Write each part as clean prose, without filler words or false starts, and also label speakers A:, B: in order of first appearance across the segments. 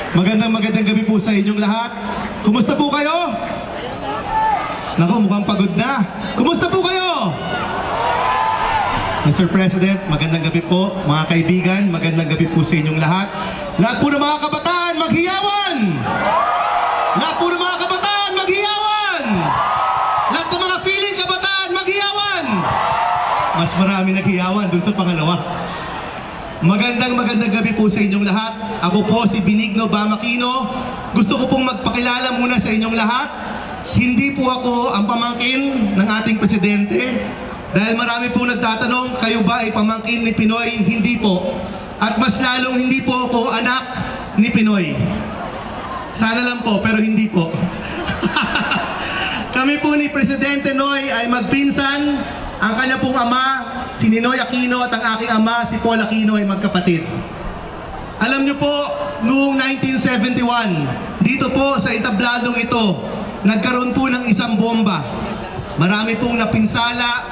A: Magandang gabi po sa inyong lahat. Kumusta po kayo? Nako, mukhang pagod na. Kumusta po kayo? Mr. President, magandang gabi po. Mga kaibigan, magandang gabi po sa inyong lahat. Lahat po ng mga kabataan, maghiyawan! Lahat po ng mga kabataan, maghiyawan! Lahat ng mga feeling kabataan, maghiyawan! Mas marami naghiyawan dun sa pangalawa. Magandang gabi po sa inyong lahat. Ako po si Benigno Bamakino. Gusto ko pong magpakilala muna sa inyong lahat. Hindi po ako ang pamangkin ng ating presidente. Dahil marami pong nagtatanong, kayo ba ay pamangkin ni Pinoy? Hindi po. At mas lalong hindi po ako anak ni Pinoy. Sana lang po, pero hindi po. Kami po ni Presidente Noy ay magpinsan. Ang kanya pong ama, si Ninoy Aquino, at ang aking ama, si Paul Aquino, ay magkapatid. Alam niyo po, noong 1971, dito po sa entabladong ito, nagkaroon po ng isang bomba. Marami pong napinsala,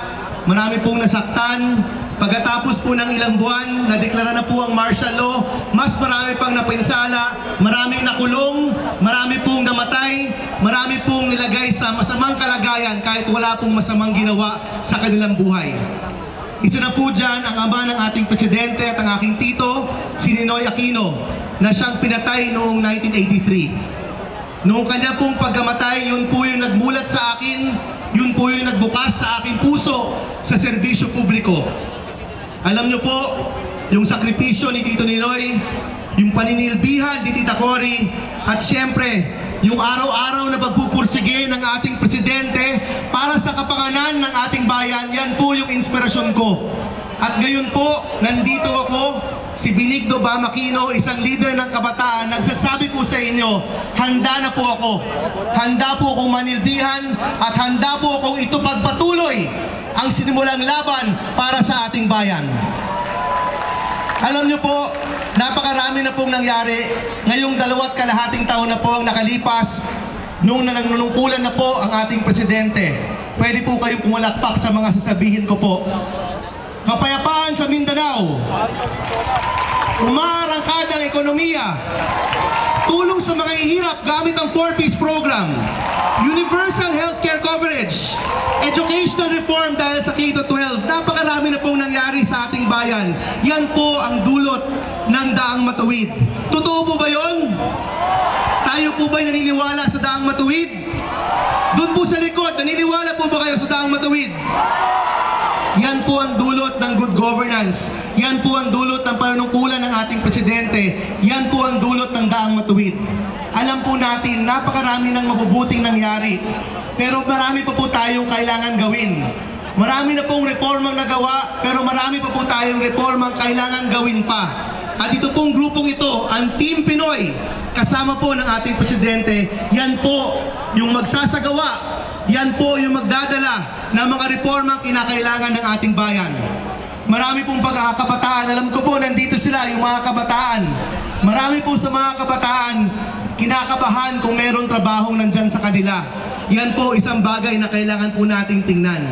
A: marami pong nasaktan. Pagkatapos po ng ilang buwan, nadeklara na po ang martial law. Mas marami pang napinsala, maraming nakulong, marami pong namatay, marami pong nilagay sa masamang kalagayan kahit wala pong masamang ginawa sa kanilang buhay. Isa na po dyan ang ama ng ating presidente at ang aking tito, si Ninoy Aquino, na siyang pinatay noong 1983. Noong kanya pong pagkamatay, yun po yung nagmulat sa akin, yun po yung nagbukas sa aking puso sa serbisyo publiko. Alam nyo po, yung sakripisyo ni Tito Ninoy, yung paninilbihan ni Tita Cory, at siyempre, yung araw-araw na pagpupursige ng ating presidente para sa kapanganan ng ating bayan, yan po yung inspirasyon ko. At ngayon po, nandito ako, si Benigno Bamakino, isang leader ng kabataan, nagsasabi po sa inyo, handa na po ako. Handa po akong manilbihan at handa po akong itupagpatuloy ang sinimulang laban para sa ating bayan. Alam niyo po, napakarami na pong nangyari. Ngayong 2 kalahating taon na po ang nakalipas, nung nanunungkulan na po ang ating presidente. Pwede po kayong pumalakpak sa mga sasabihin ko po. Kapayapaan sa Mindanao, umaarangkad ang ekonomiya, tulong sa mga ihirap gamit ang 4-piece program, universal healthcare coverage, educational reform dahil sa K-12. Napakarami na pong nangyari sa ating bayan. Yan po ang dulot ng Daang Matuwid. Totoo po ba yun? Tayo po ba'y naniniwala sa Daang Matuwid? Doon po sa likod, naniniwala po ba kayo sa Daang Matuwid? Yan po ang dulot ng good governance. Yan po ang dulot ng panunungkulan ng ating presidente. Yan po ang dulot ng Daang Matuwid. Alam po natin, napakarami ng mabubuting nangyari. Pero marami pa po tayong kailangan gawin. Marami na pong reformang nagawa, pero marami pa po tayong reformang kailangan gawin pa. At ito pong grupong ito, ang Team Pinoy, kasama po ng ating presidente, yan po yung magsasagawa. Yan po yung magdadala ng mga reformang kinakailangan ng ating bayan. Marami pong pagkakabataan. Alam ko po, nandito sila, yung mga kabataan. Marami po sa mga kabataan, kinakabahan kung merong trabahong nandyan sa kanila. Yan po isang bagay na kailangan po nating tingnan.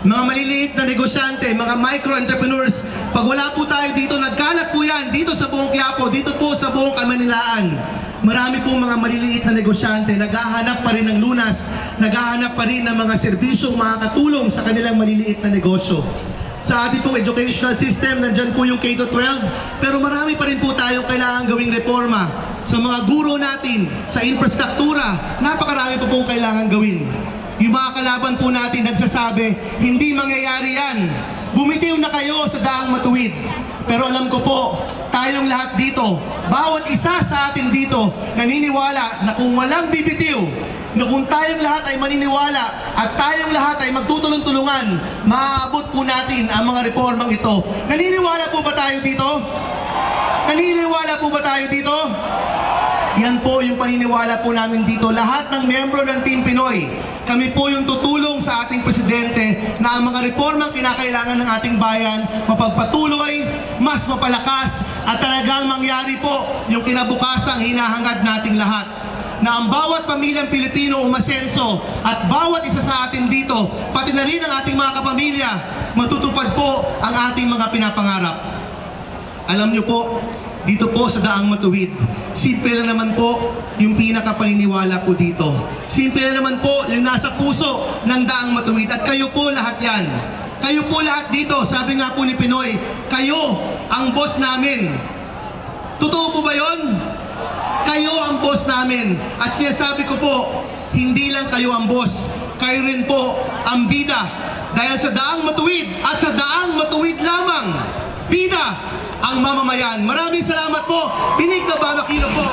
A: Mga maliliit na negosyante, mga micro-entrepreneurs, pag wala po tayo dito, nagkalat po yan dito sa buong Quiapo, dito po sa buong Kamanilaan. Marami pong mga maliliit na negosyante, naghahanap pa rin ng lunas, naghahanap pa rin ng mga serbisyong makakatulong sa kanilang maliliit na negosyo. Sa ating pong educational system, nandyan po yung K-12, pero marami pa rin po tayong kailangan gawing reforma. Sa mga guro natin, sa infrastruktura, napakarami po pong kailangan gawin. Yung mga kalaban po natin nagsasabi, hindi mangyayari yan. Bumitiw na kayo sa Daang Matuwid. Pero alam ko po, tayong lahat dito, bawat isa sa atin dito, naniniwala na kung walang bibitiw, na kung tayong lahat ay maniniwala at tayong lahat ay magtutulong-tulungan, maaabot po natin ang mga reformang ito. Naniniwala po ba tayo dito? Naniniwala po ba tayo dito? Yan po yung paniniwala po namin dito. Lahat ng miyembro ng Team Pinoy, kami po yung tutulong sa ating presidente na ang mga reformang kinakailangan ng ating bayan mapagpatuloy, mas mapalakas at talagang mangyari po yung kinabukasang hinahangad nating lahat. Na ang bawat pamilyang Pilipino umasenso at bawat isa sa atin dito, pati na rin ang ating mga kapamilya, matutupad po ang ating mga pinapangarap. Alam niyo po, dito po sa Daang Matuwid. Simple lang naman po yung pinakapaniniwala po dito. Simple lang naman po yung nasa puso ng Daang Matuwid. At kayo po lahat yan. Kayo po lahat dito, sabi nga po ni Pinoy, kayo ang boss namin. Totoo po ba yun? Kayo ang boss namin. At sinasabi ko po, hindi lang kayo ang boss, kayo rin po ang bida. Dahil sa Daang Matuwid at sa Daang Matuwid lamang, bida ang mamamayan. Maraming salamat po. Binig na Bamakino po.